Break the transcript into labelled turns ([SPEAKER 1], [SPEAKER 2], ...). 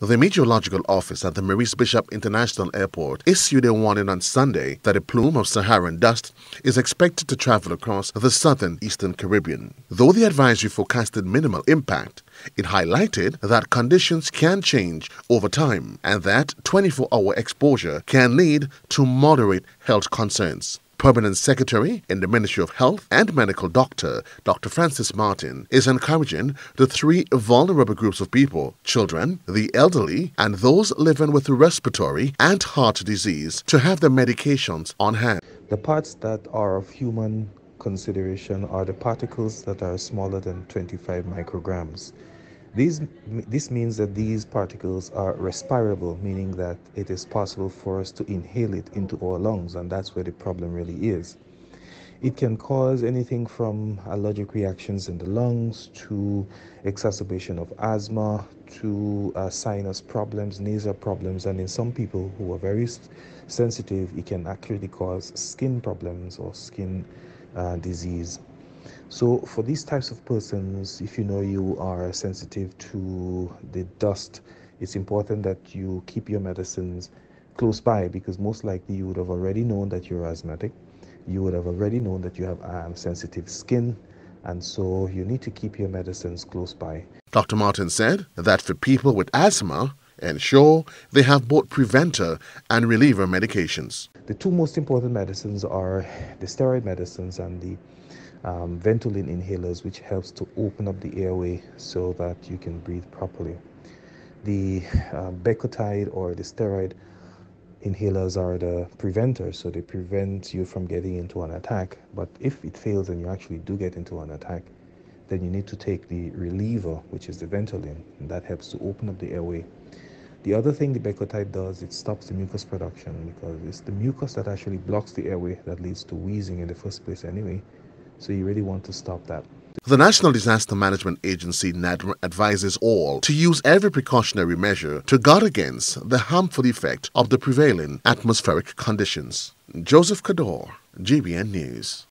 [SPEAKER 1] The Meteorological Office at the Maurice Bishop International Airport issued a warning on Sunday that a plume of Saharan dust is expected to travel across the southern eastern Caribbean. Though the advisory forecasted minimal impact, it highlighted that conditions can change over time and that 24-hour exposure can lead to moderate health concerns. Permanent Secretary in the Ministry of Health and Medical Doctor, Dr. Francis Martin, is encouraging the three vulnerable groups of people, children, the elderly, and those living with respiratory and heart disease, to have their medications on hand.
[SPEAKER 2] The parts that are of human consideration are the particles that are smaller than 25 micrograms. This means that these particles are respirable, meaning that it is possible for us to inhale it into our lungs, and that's where the problem really is. It can cause anything from allergic reactions in the lungs to exacerbation of asthma to sinus problems, nasal problems, and in some people who are very sensitive, it can actually cause skin problems or skin disease. So for these types of persons, if you know you are sensitive to the dust, it's important that you keep your medicines close by, because most likely you would have already known that you're asthmatic. You would have already known that you have sensitive skin, and so you need to keep your medicines close by.
[SPEAKER 1] Dr. Martin said that for people with asthma, ensure they have both preventer and reliever medications.
[SPEAKER 2] The two most important medicines are the steroid medicines and the Ventolin inhalers, which helps to open up the airway so that you can breathe properly. The Becotide or the steroid inhalers are the preventers, so they prevent you from getting into an attack. But if it fails and you actually do get into an attack, then you need to take the reliever, which is the Ventolin, and that helps to open up the airway. The other thing the Becotide does, it stops the mucus production, because it's the mucus that actually blocks the airway that leads to wheezing in the first place anyway. So you really want to stop that.
[SPEAKER 1] The National Disaster Management Agency, NADMA, advises all to use every precautionary measure to guard against the harmful effect of the prevailing atmospheric conditions. Joseph Kador, GBN News.